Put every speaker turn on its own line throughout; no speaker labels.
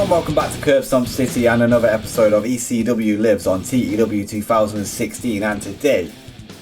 and welcome back to Curb Stomp City and another episode of ECW Lives on TEW 2016, and today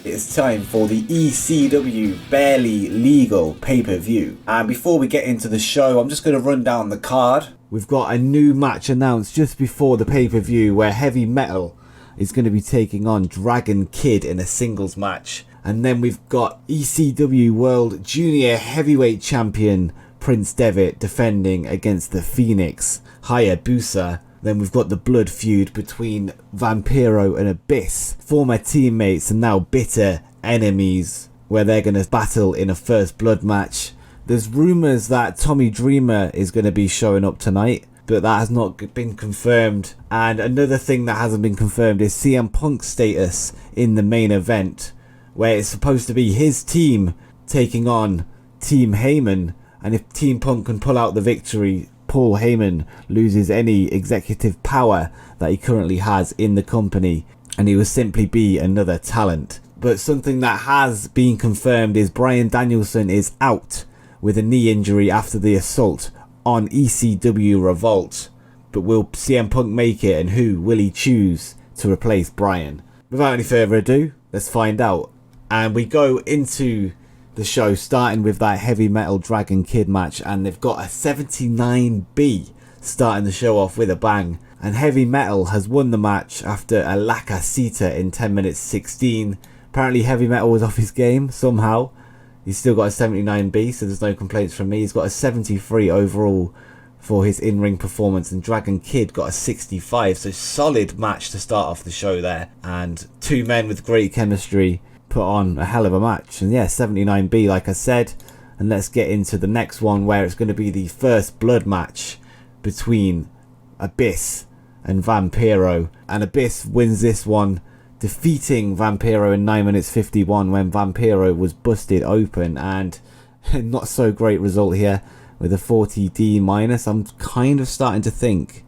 it's time for the ECW Barely Legal pay-per-view. And before we get into the show, I'm just going to run down the card. We've got a new match announced just before the pay-per-view where Heavy Metal is going to be taking on Dragon Kid in a singles match. And then we've got ECW World Junior Heavyweight Champion Prince Devitt defending against the Phoenix Hayabusa. Then we've got the blood feud between Vampiro and Abyss, former teammates and now bitter enemies, where they're going to battle in a first blood match. There's rumours that Tommy Dreamer is going to be showing up tonight, but that has not been confirmed. And another thing that hasn't been confirmed is CM Punk's status in the main event, where it's supposed to be his team taking on Team Heyman. And if Team Punk can pull out the victory, Paul Heyman loses any executive power that he currently has in the company, and he will simply be another talent. But something that has been confirmed is Bryan Danielson is out with a knee injury after the assault on ECW Revolt. But will CM Punk make it, and who will he choose to replace Bryan? Without any further ado, let's find out. And we go into the show starting with that Heavy Metal Dragon Kid match, and they've got a 79B starting the show off with a bang. And Heavy Metal has won the match after a La Casita in 10 minutes 16. Apparently Heavy Metal was off his game somehow. He's still got a 79B, so there's no complaints from me. He's got a 73 overall for his in-ring performance, and Dragon Kid got a 65, so solid match to start off the show there. And two men with great chemistry put on a hell of a match. And yeah, 79B like I said. And let's get into the next one, where it's going to be the first blood match between Abyss and Vampiro. And Abyss wins this one, defeating Vampiro in 9 minutes 51 when Vampiro was busted open. And not so great result here with a 40D minus. I'm kind of starting to think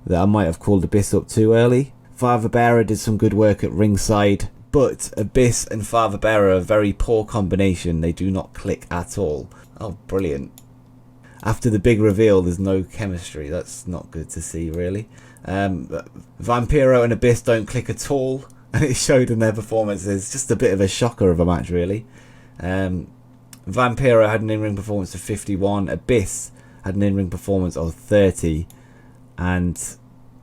that I might have called Abyss up too early. Father Bearer did some good work at ringside, but Abyss and Father Bearer are a very poor combination. They do not click at all. Oh, brilliant. After the big reveal, there's no chemistry. That's not good to see, really. Vampiro and Abyss don't click at all, and it showed in their performances. Just a bit of a shocker of a match, really. Vampiro had an in-ring performance of 51. Abyss had an in-ring performance of 30. And,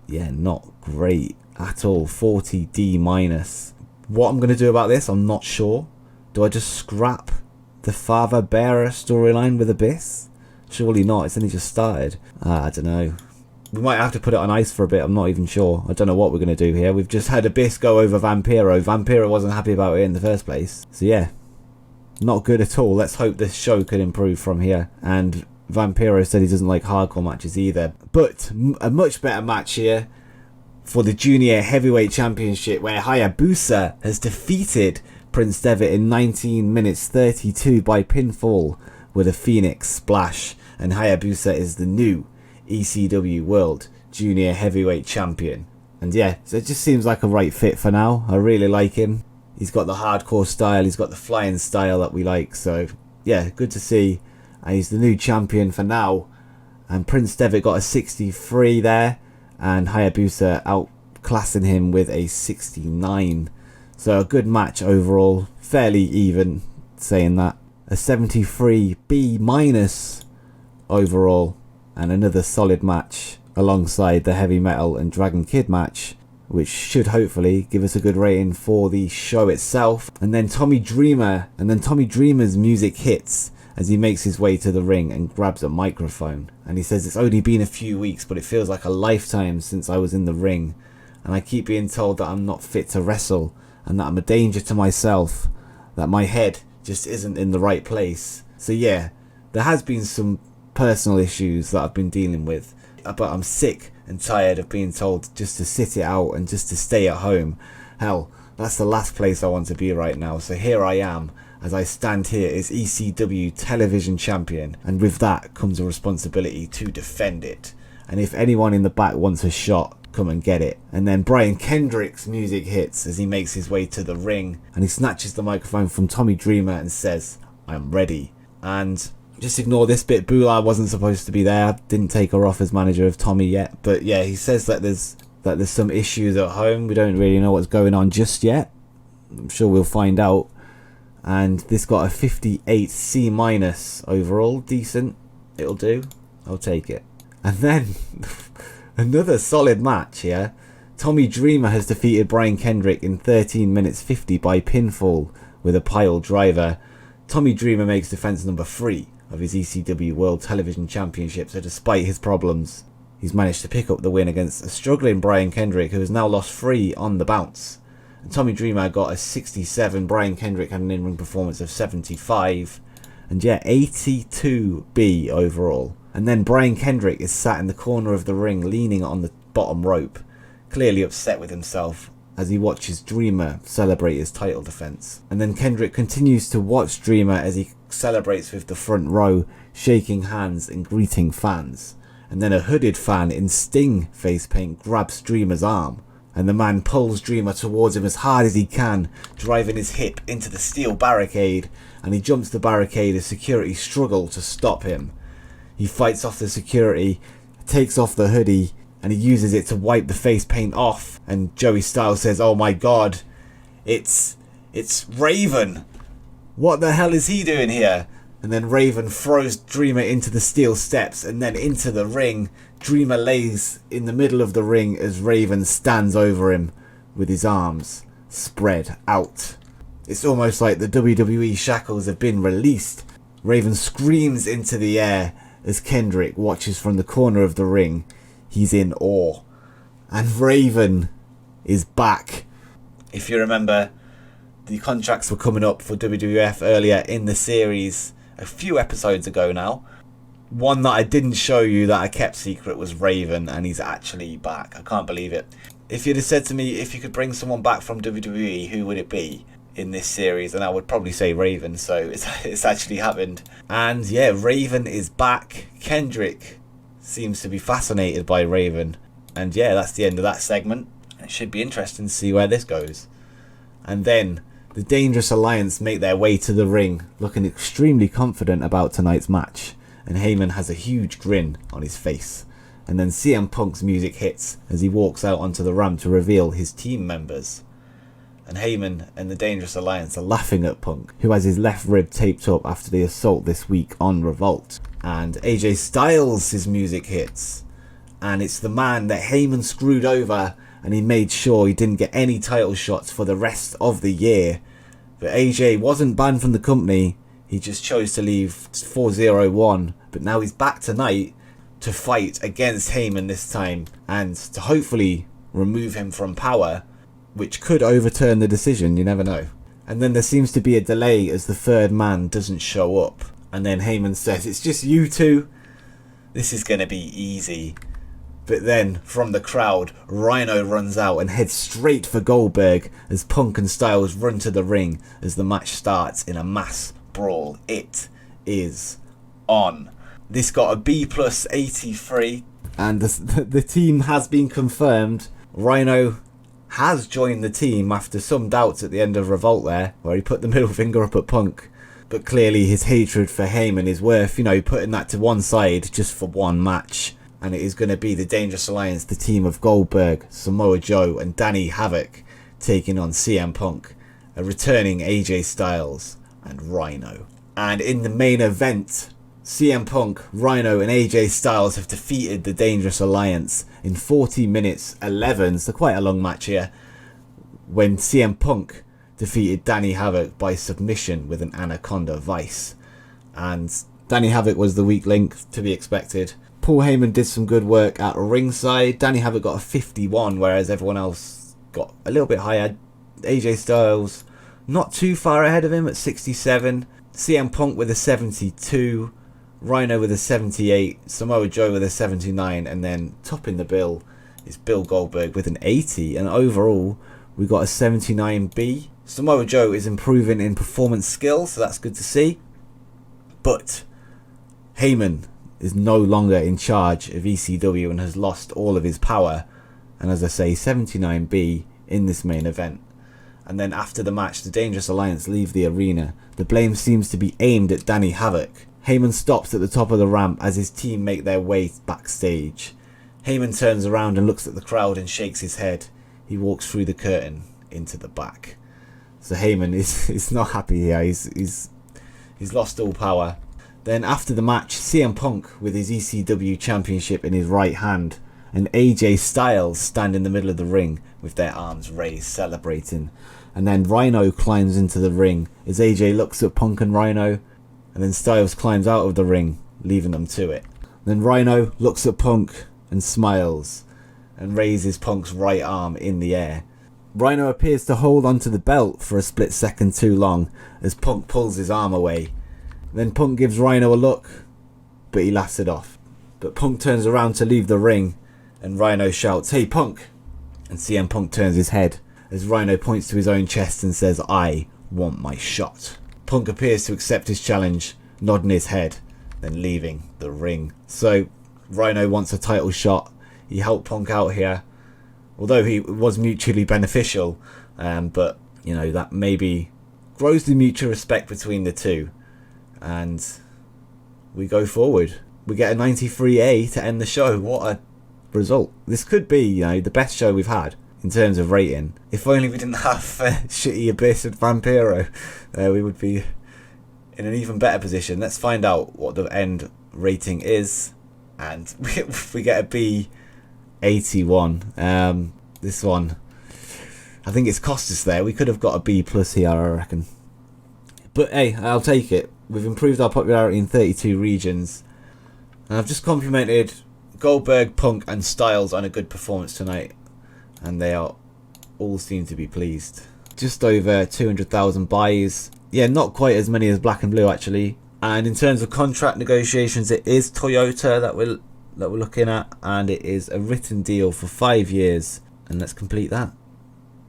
yeah, not great at all. 40D minus. What I'm going to do about this, I'm not sure. Do I just scrap the Father Bearer storyline with Abyss? Surely not, it's only just started. I don't know. We might have to put it on ice for a bit, I'm not even sure. I don't know what we're going to do here. We've just had Abyss go over Vampiro. Vampiro wasn't happy about it in the first place. So yeah, not good at all. Let's hope this show can improve from here. And Vampiro said he doesn't like hardcore matches either. But a much better match here for the Junior Heavyweight Championship, where Hayabusa has defeated Prince Devitt in 19 minutes 32 by pinfall with a Phoenix Splash. And Hayabusa is the new ECW World Junior Heavyweight Champion. And yeah, so it just seems like a right fit for now. I really like him. He's got the hardcore style, he's got the flying style that we like. So yeah, good to see. And he's the new champion for now. And Prince Devitt got a 63 there, and Hayabusa outclassing him with a 69. So a good match overall, fairly even saying that. A 73B minus overall, and another solid match alongside the Heavy Metal and Dragon Kid match, which should hopefully give us a good rating for the show itself. And then Tommy Dreamer's music hits as he makes his way to the ring and grabs a microphone. And he says, it's only been a few weeks, but it feels like a lifetime since I was in the ring. And I keep being told that I'm not fit to wrestle, and that I'm a danger to myself, that my head just isn't in the right place. So yeah, there has been some personal issues that I've been dealing with, but I'm sick and tired of being told just to sit it out and just to stay at home. Hell, that's the last place I want to be right now. So here I am, as I stand here as ECW Television Champion, and with that comes a responsibility to defend it. And if anyone in the back wants a shot, come and get it. And then Brian Kendrick's music hits as he makes his way to the ring, and he snatches the microphone from Tommy Dreamer and says, I'm ready. And just ignore this bit. Bula wasn't supposed to be there. Didn't take her off as manager of Tommy yet. But yeah, he says that there's some issues at home. We don't really know what's going on just yet. I'm sure we'll find out. And this got a 58 C- overall. Decent. It'll do. I'll take it. And then another solid match here. Tommy Dreamer has defeated Brian Kendrick in 13 minutes 50 by pinfall with a pile driver. Tommy Dreamer makes defense number 3 of his ECW World Television Championship, so despite his problems, he's managed to pick up the win against a struggling Brian Kendrick, who has now lost 3 on the bounce. And Tommy Dreamer got a 67, Brian Kendrick had an in-ring performance of 75, and yeah, 82 B overall. And then Brian Kendrick is sat in the corner of the ring, leaning on the bottom rope, clearly upset with himself as he watches Dreamer celebrate his title defense. And then Kendrick continues to watch Dreamer as he celebrates with the front row, shaking hands and greeting fans. And then a hooded fan in Sting face paint grabs Dreamer's arm, and the man pulls Dreamer towards him as hard as he can, driving his hip into the steel barricade, and he jumps the barricade as security struggle to stop him. He fights off the security, takes off the hoodie, and he uses it to wipe the face paint off. And Joey Styles says, "Oh my god, it's Raven. What the hell is he doing here?" And then Raven throws Dreamer into the steel steps and then into the ring. Dreamer lays in the middle of the ring as Raven stands over him with his arms spread out. It's almost like the WWE shackles have been released. Raven screams into the air as Kendrick watches from the corner of the ring. He's in awe. And Raven is back. If you remember, the contracts were coming up for WWF earlier in the series, a few episodes ago now. One that I didn't show you that I kept secret was Raven, and he's actually back. I can't believe it. If you'd have said to me, if you could bring someone back from WWE, who would it be in this series? And I would probably say Raven, so it's actually happened. And yeah, Raven is back. Kendrick seems to be fascinated by Raven. And yeah, that's the end of that segment. It should be interesting to see where this goes. And then the Dangerous Alliance make their way to the ring, looking extremely confident about tonight's match. And Heyman has a huge grin on his face. And then CM Punk's music hits as he walks out onto the ramp to reveal his team members. And Heyman and the Dangerous Alliance are laughing at Punk, who has his left rib taped up after the assault this week on Revolt. And AJ Styles' his music hits. And it's the man that Heyman screwed over, and he made sure he didn't get any title shots for the rest of the year. But AJ wasn't banned from the company, he just chose to leave 401. But now he's back tonight to fight against Heyman this time, and to hopefully remove him from power, which could overturn the decision, you never know. And then there seems to be a delay as the third man doesn't show up. And then Heyman says, "It's just you two. This is going to be easy." But then, from the crowd, Rhino runs out and heads straight for Goldberg as Punk and Styles run to the ring as the match starts in a mass brawl. It is on. This got a B plus 83. And the team has been confirmed. Rhino has joined the team after some doubts at the end of Revolt there, where he put the middle finger up at Punk. But clearly his hatred for Heyman is worth, putting that to one side just for one match. And it is going to be the Dangerous Alliance, the team of Goldberg, Samoa Joe and Danny Havoc, taking on CM Punk, a returning AJ Styles and Rhino. And in the main event, CM Punk, Rhino and AJ Styles have defeated the Dangerous Alliance in 40 minutes 11. So quite a long match here, when CM Punk defeated Danny Havoc by submission with an Anaconda Vice. And Danny Havoc was the weak link, to be expected. Paul Heyman did some good work at ringside. Danny Havoc got a 51, whereas everyone else got a little bit higher. AJ Styles not too far ahead of him at 67. CM Punk with a 72. Rhino with a 78. Samoa Joe with a 79. And then topping the bill is Bill Goldberg with an 80. And overall, we got a 79B. Samoa Joe is improving in performance skills, so that's good to see. But Heyman is no longer in charge of ECW and has lost all of his power. And as I say, 79B in this main event. And then after the match, the Dangerous Alliance leave the arena. The blame seems to be aimed at Danny Havoc, Heyman stops at the top of the ramp as his team make their way backstage. Heyman turns around and looks at the crowd and shakes his head. He walks through the curtain into the back. So Heyman is not happy here. He's lost all power. Then after the match, CM Punk with his ECW Championship in his right hand and AJ Styles stand in the middle of the ring with their arms raised, celebrating. And then Rhino climbs into the ring as AJ looks at Punk and Rhino, and then Styles climbs out of the ring, leaving them to it. Then Rhino looks at Punk and smiles and raises Punk's right arm in the air. Rhino appears to hold onto the belt for a split second too long as Punk pulls his arm away. Then Punk gives Rhino a look, but he laughs it off. But Punk turns around to leave the ring and Rhino shouts, "Hey Punk!" And CM Punk turns his head as Rhino points to his own chest and says, "I want my shot." Punk appears to accept his challenge, nodding his head, then leaving the ring. So Rhino wants a title shot. He helped Punk out here, although he was mutually beneficial, but you know, that maybe grows the mutual respect between the two, and we go forward. We get a 93A to end the show. What a result. This could be, you know, the best show we've had in terms of rating. If only we didn't have shitty Abyss and Vampiro, we would be in an even better position. Let's find out what the end rating is, and we get a B81. This one, I think it's cost us there. We could have got a B+ here, I reckon. But hey, I'll take it. We've improved our popularity in 32 regions. And I've just complimented Goldberg, Punk and Styles on a good performance tonight, and they all seem to be pleased. Just over 200,000 buys. Yeah, not quite as many as Black and Blue actually. And in terms of contract negotiations, it is Toyota that we're looking at, and it is a written deal for 5 years. And let's complete that.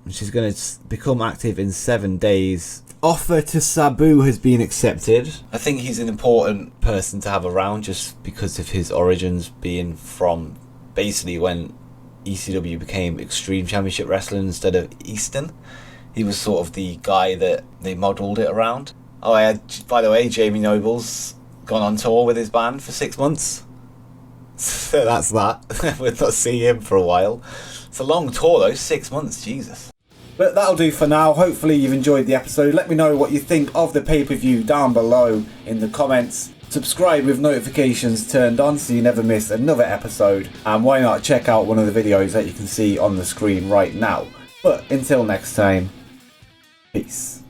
And she's going to become active in 7 days. Offer to Sabu has been accepted. I think he's an important person to have around just because of his origins being from basically when ECW became Extreme Championship Wrestling instead of Eastern. He was sort of the guy that they modelled it around. Oh, by the way, Jamie Noble's gone on tour with his band for 6 months. So that's that. We'll not see him for a while. It's a long tour though, 6 months, Jesus. But that'll do for now. Hopefully you've enjoyed the episode. Let me know what you think of the pay-per-view down below in the comments. Subscribe with notifications turned on so you never miss another episode. And why not check out one of the videos that you can see on the screen right now. But until next time, peace.